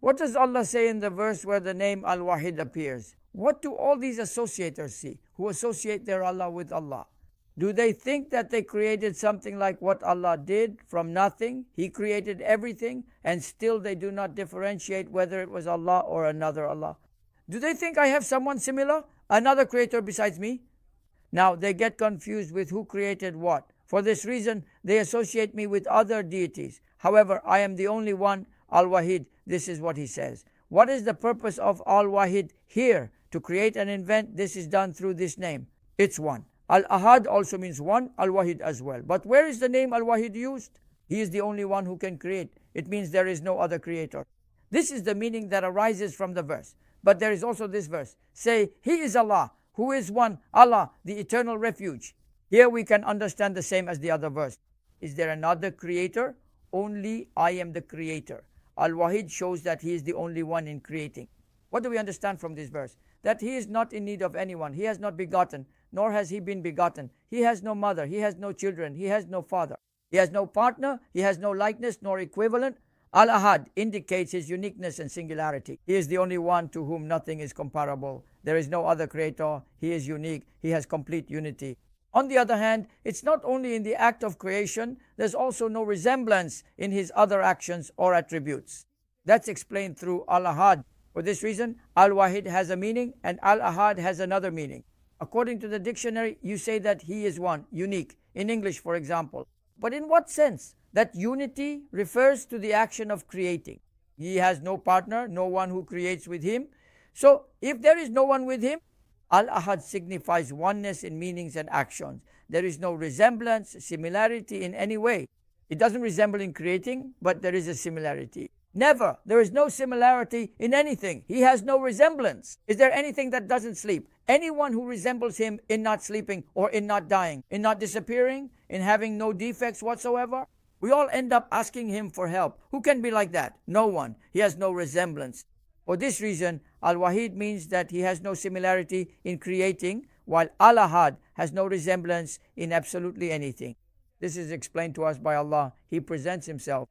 What does Allah say in the verse where the name Al-Wahid appears? What do all these associators see, who associate their Allah with Allah? Do they think that they created something like what Allah did from nothing? He created everything, and still they do not differentiate whether it was Allah or another Allah. Do they think I have someone similar, another creator besides me? Now they get confused with who created what. For this reason, they associate me with other deities. However, I am the only one, Al-Wahid. This is what he says. What is the purpose of Al-Wahid here? To create and invent, this is done through this name. It's one. Al-Ahad also means one, Al-Wahid as well. But where is the name Al-Wahid used? He is the only one who can create. It means there is no other creator. This is the meaning that arises from the verse. But there is also this verse. Say, He is Allah, who is one, Allah, the eternal refuge. Here we can understand the same as the other verse. Is there another creator? Only I am the creator. Al-Wahid shows that He is the only one in creating. What do we understand from this verse? That He is not in need of anyone. He has not begotten, nor has He been begotten. He has no mother. He has no children. He has no father. He has no partner. He has no likeness nor equivalent. Al-Ahad indicates His uniqueness and singularity. He is the only one to whom nothing is comparable. There is no other creator. He is unique. He has complete unity. On the other hand, it's not only in the act of creation, there's also no resemblance in His other actions or attributes. That's explained through Al-Ahad. For this reason, Al-Wahid has a meaning and Al-Ahad has another meaning. According to the dictionary, you say that He is one, unique, in English for example. But in what sense? That unity refers to the action of creating. He has no partner, no one who creates with Him. So, if there is no one with Him, Al-Ahad signifies oneness in meanings and actions. There is no resemblance, similarity in any way. It doesn't resemble in creating, but there is a similarity. Never. There is no similarity in anything. He has no resemblance. Is there anything that doesn't sleep? Anyone who resembles Him in not sleeping or in not dying, in not disappearing, in having no defects whatsoever? We all end up asking Him for help. Who can be like that? No one. He has no resemblance. For this reason, Al-Wahid means that He has no similarity in creating, while Al-Ahad has no resemblance in absolutely anything. This is explained to us by Allah. He presents Himself